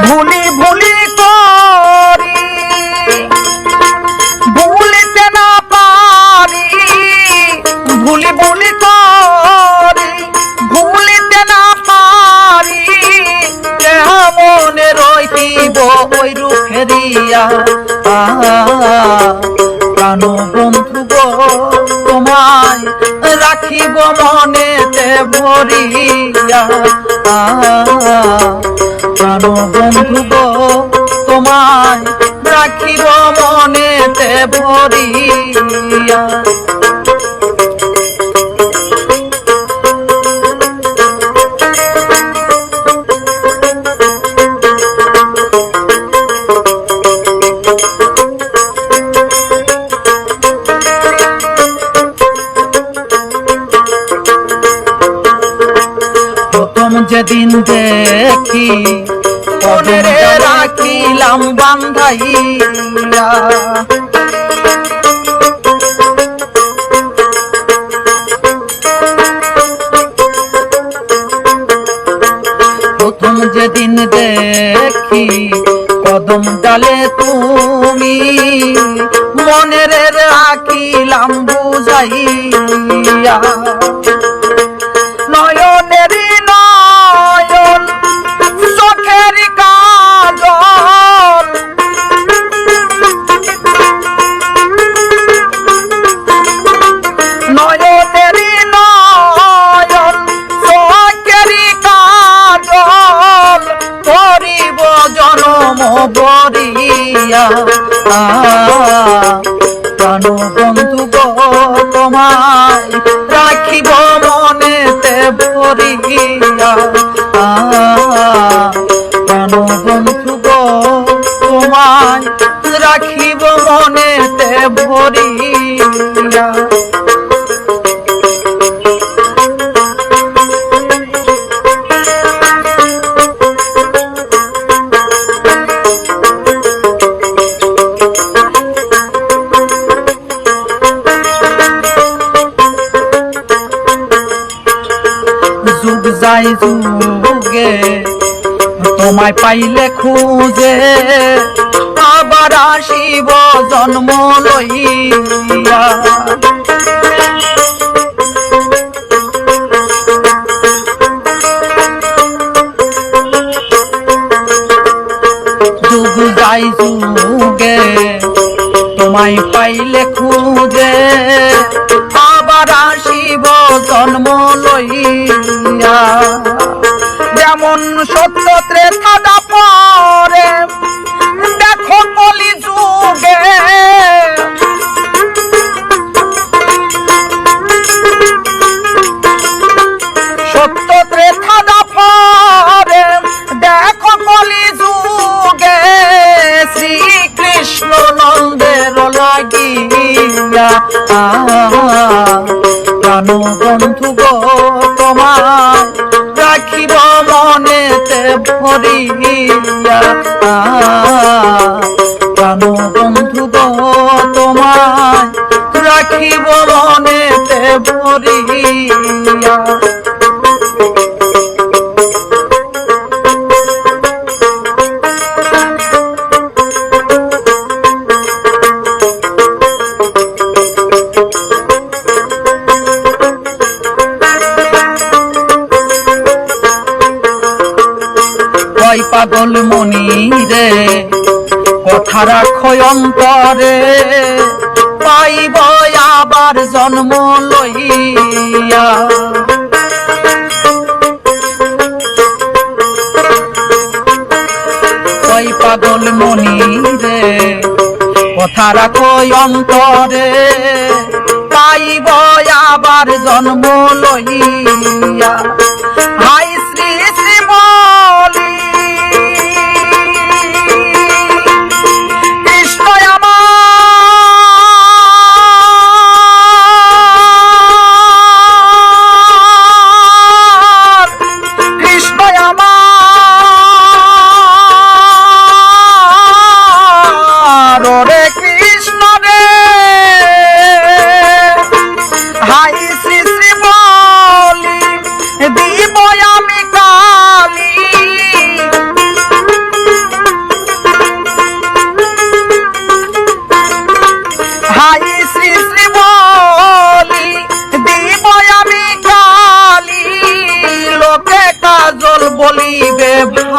ভুলি ভুলি করি ভুলিতে না পারি, ভুলি ভুলি করি ভুলিতে না পারি, মনে রইব ওই রূপ ফেরিয়া। প্রাণ বন্ধু গো তোমায় রাখিব মনেতে ভরিয়া। প্রাণ বন্ধু গো তোমায় রাখিব মনেতে ভরিয়া। যেদিন দেখি মনে রাখিলাম বান্ধাইয়া, প্রথম যেদিন দেখি কদম ডালে তুমি মনে রাখিলাম বুঝাইয়া। নয়নেরই নয়ন চোখের কাজল, নয়নেরই নয়ন চোখের কাজল করিব জনম বরিয়া। প্রাণ বন্ধু গো তোমায় রাখিব মনেতে ভরিয়া। প্রাণ বন্ধু গো তোমায় রাখিব মনেতে ভরিয়া। যুগ যাই যুগে তোমায় পাইলে খুঁজে, আবার আসিব জন্ম লইয়া। যুগ যাই যুগে তোমায় পাইলে খুঁজে, আবার আসিব জন্ম লইয়া। যেমন সত্য ত্রেতা পরে দেখো কলি যুগে, সত্য ত্রেতা পরে দেখো কলি যুগে, শ্রীকৃষ্ণ নন্দের লাগিয়া। প্রাণ বন্ধু গো তোমায় রাখিব মনেতে ভরিয়া। প্রাণ বন্ধু গো তোমায় রাখিব মনেতে ভরিয়া। পাগল মনি রে কথা রাখো অন্তরে, পাইব আবার জন্ম লইয়া। ওই পাগল মনি রে কথা রাখো অন্তরে, পাইব আবার জন্ম লইয়া। হাই শ্রী শ্রী বলি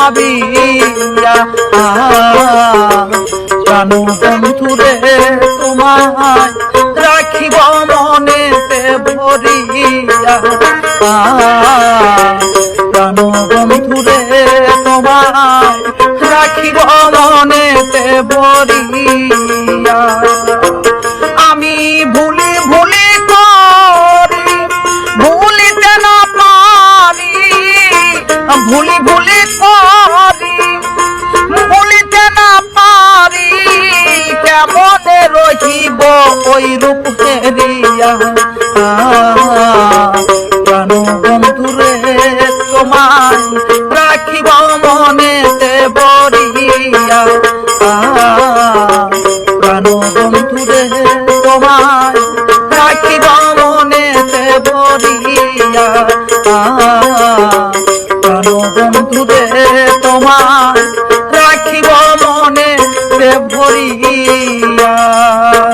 ভাবিয়া প্রাণ বন্ধুরে তোমায় রাখিব মনেতে ভরিয়া প্রাণ বন্ধুরে তোমায় রাখিব মনেতে ভরিয়া আমি ভুলি ভুলি করি ভুলিতে না পারি ভুলি ভুলি করি ভুলিতে না পারি কেমনে রহিব ওই রূপ হেরিয়া প্রাণ বন্ধুরে তোমায় রাখিব মনেতে ভরিয়া প্রাণ বন্ধুরে তোমায় রাখিব মনেতে ভরিয়া প্রাণ বন্ধুরে তোমায়